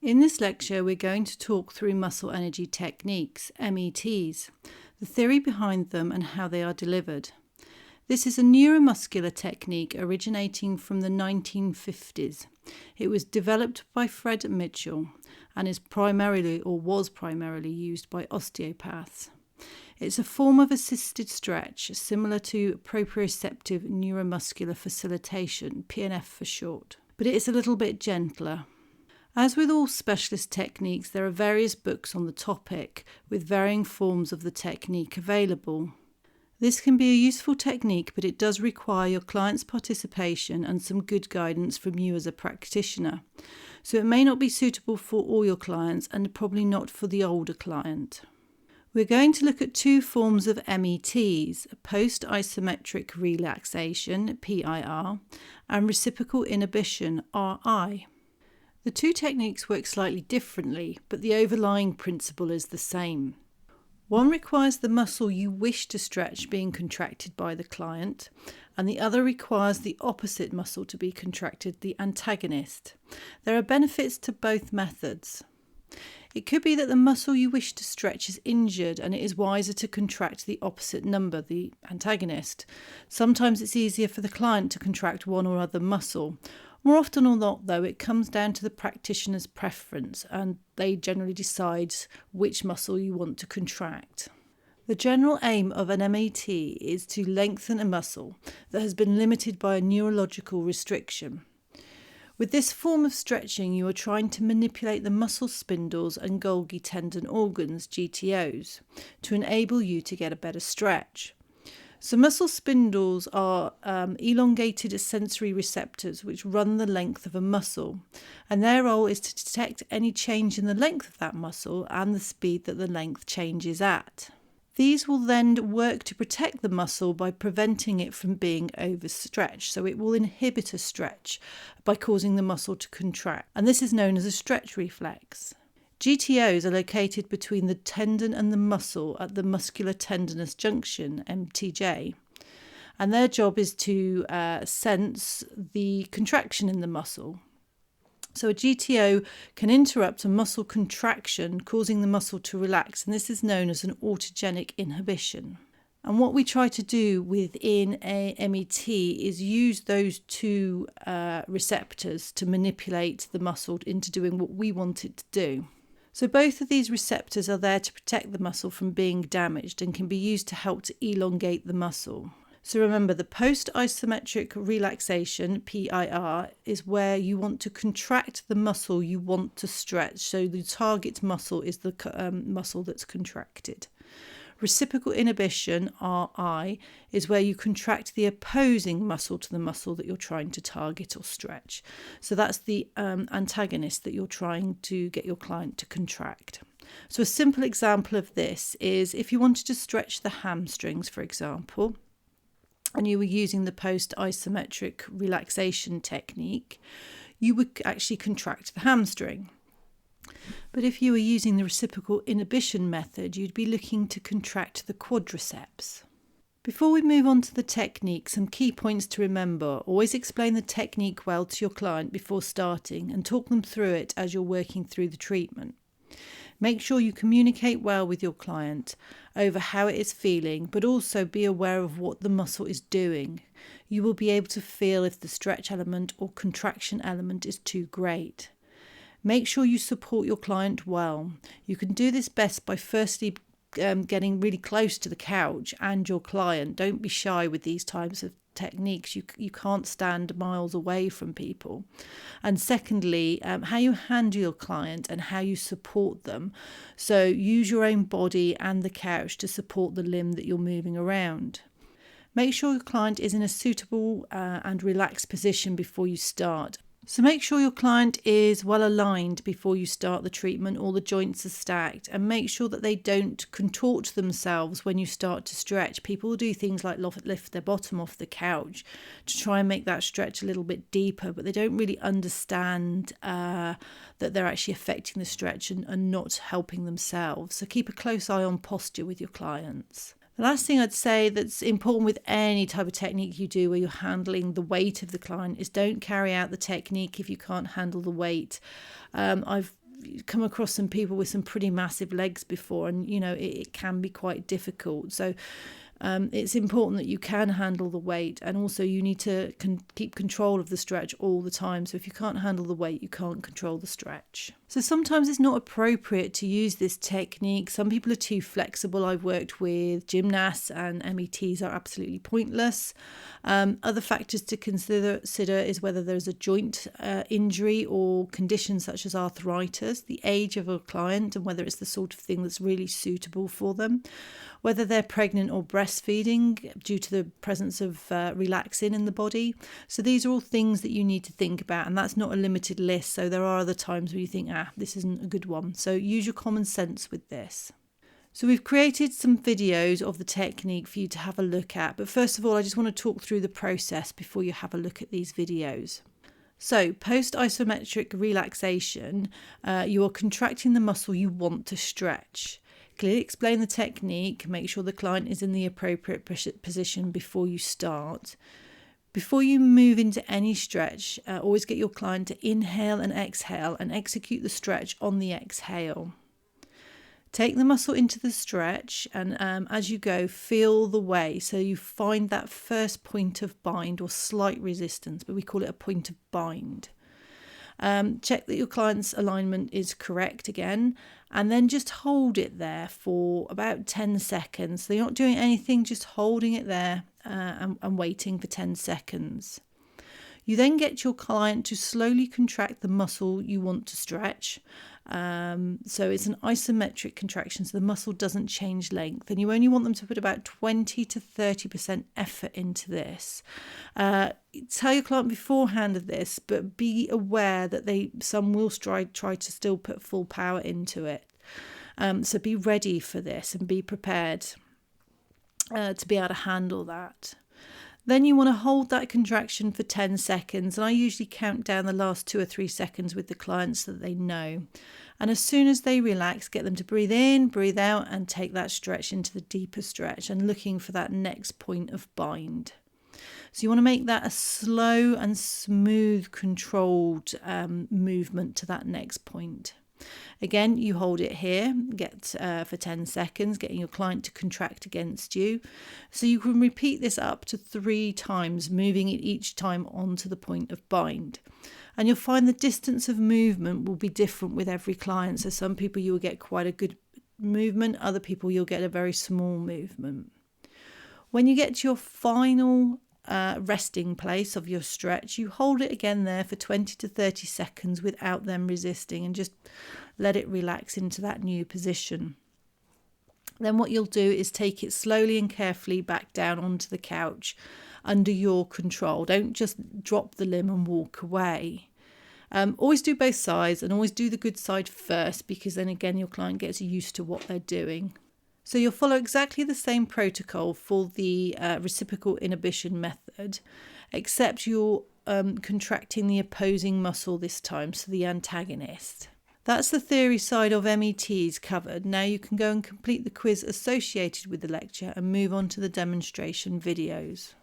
In this lecture, we're going to talk through muscle energy techniques, METs, the theory behind them and how they are delivered. This is a neuromuscular technique originating from the 1950s. It was developed by Fred Mitchell and was primarily used by osteopaths. It's a form of assisted stretch similar to proprioceptive neuromuscular facilitation, PNF for short, but it is a little bit gentler. As with all specialist techniques, there are various books on the topic with varying forms of the technique available. This can be a useful technique, but it does require your client's participation and some good guidance from you as a practitioner. So it may not be suitable for all your clients and probably not for the older client. We're going to look at two forms of METs, post-isometric relaxation, PIR, and reciprocal inhibition, RI. The two techniques work slightly differently, but the overlying principle is the same. One requires the muscle you wish to stretch being contracted by the client, and the other requires the opposite muscle to be contracted, the antagonist. There are benefits to both methods. It could be that the muscle you wish to stretch is injured and it is wiser to contract the opposite number, the antagonist. Sometimes it's easier for the client to contract one or other muscle. More often or not, though, it comes down to the practitioner's preference and they generally decide which muscle you want to contract. The general aim of an MET is to lengthen a muscle that has been limited by a neurological restriction. With this form of stretching, you are trying to manipulate the muscle spindles and Golgi tendon organs, GTOs, to enable you to get a better stretch. So muscle spindles are elongated sensory receptors which run the length of a muscle, and their role is to detect any change in the length of that muscle and the speed that the length changes at. These will then work to protect the muscle by preventing it from being overstretched. So it will inhibit a stretch by causing the muscle to contract, and this is known as a stretch reflex. GTOs are located between the tendon and the muscle at the muscular tendinous junction, MTJ, and their job is to sense the contraction in the muscle. So a GTO can interrupt a muscle contraction, causing the muscle to relax, and this is known as an autogenic inhibition. And what we try to do within a MET is use those two receptors to manipulate the muscle into doing what we want it to do. So both of these receptors are there to protect the muscle from being damaged and can be used to help to elongate the muscle. So remember, the post-isometric relaxation, PIR, is where you want to contract the muscle you want to stretch. So the target muscle is the muscle that's contracted. Reciprocal inhibition, RI, is where you contract the opposing muscle to the muscle that you're trying to target or stretch. So that's the antagonist that you're trying to get your client to contract. So a simple example of this is if you wanted to stretch the hamstrings, for example, and you were using the post-isometric relaxation technique, you would actually contract the hamstring. But if you were using the reciprocal inhibition method, you'd be looking to contract the quadriceps. Before we move on to the technique, some key points to remember. Always explain the technique well to your client before starting and talk them through it as you're working through the treatment. Make sure you communicate well with your client over how it is feeling, but also be aware of what the muscle is doing. You will be able to feel if the stretch element or contraction element is too great. Make sure you support your client well. You can do this best by firstly getting really close to the couch and your client. Don't be shy with these types of techniques. You can't stand miles away from people. And secondly, how you handle your client and how you support them. So use your own body and the couch to support the limb that you're moving around. Make sure your client is in a suitable and relaxed position before you start. So make sure your client is well aligned before you start the treatment, all the joints are stacked, and make sure that they don't contort themselves when you start to stretch. People will do things like lift their bottom off the couch to try and make that stretch a little bit deeper, but they don't really understand that they're actually affecting the stretch and not helping themselves. So keep a close eye on posture with your clients. The last thing I'd say that's important with any type of technique you do where you're handling the weight of the client is don't carry out the technique if you can't handle the weight. I've come across some people with some pretty massive legs before, and it can be quite difficult. So it's important that you can handle the weight, and also you need to keep control of the stretch all the time. So if you can't handle the weight, you can't control the stretch. So sometimes it's not appropriate to use this technique. Some people are too flexible. I've worked with gymnasts, and METs are absolutely pointless. Other factors to consider is whether there's a joint injury or conditions such as arthritis, the age of a client, and whether it's the sort of thing that's really suitable for them, whether they're pregnant or breastfeeding due to the presence of relaxin in the body. So these are all things that you need to think about, and that's not a limited list. So there are other times where you think, this isn't a good one. So use your common sense with this. So we've created some videos of the technique for you to have a look at. But first of all, I just want to talk through the process before you have a look at these videos. So post-isometric relaxation, you are contracting the muscle you want to stretch. Clearly explain the technique, make sure the client is in the appropriate position before you start. Before you move into any stretch, always get your client to inhale and exhale and execute the stretch on the exhale. Take the muscle into the stretch, and as you go, feel the way. So you find that first point of bind or slight resistance, but we call it a point of bind. Check that your client's alignment is correct again, and then just hold it there for about 10 seconds. So you're not doing anything, just holding it there and waiting for 10 seconds. You then get your client to slowly contract the muscle you want to stretch. So it's an isometric contraction, so the muscle doesn't change length, and you only want them to put about 20 to 30% effort into this. Tell your client beforehand of this, but be aware that some will try to still put full power into it. So be ready for this and be prepared to be able to handle that. Then you want to hold that contraction for 10 seconds. And I usually count down the last 2 or 3 seconds with the clients so that they know. And as soon as they relax, get them to breathe in, breathe out, and take that stretch into the deeper stretch and looking for that next point of bind. So you want to make that a slow and smooth, controlled movement to that next point. Again, you hold it here, get for 10 seconds, getting your client to contract against you. So you can repeat this up to 3 times, moving it each time onto the point of bind. And you'll find the distance of movement will be different with every client. So some people you will get quite a good movement, other people you'll get a very small movement. When you get to your final resting place of your stretch, you hold it again there for 20 to 30 seconds without them resisting, and just let it relax into that new position. Then what you'll do is take it slowly and carefully back down onto the couch under your control. Don't just drop the limb and walk away. Always do both sides, and always do the good side first, because then again your client gets used to what they're doing. So you'll follow exactly the same protocol for the reciprocal inhibition method, except you're contracting the opposing muscle this time, so the antagonist. That's the theory side of METs covered. Now you can go and complete the quiz associated with the lecture and move on to the demonstration videos.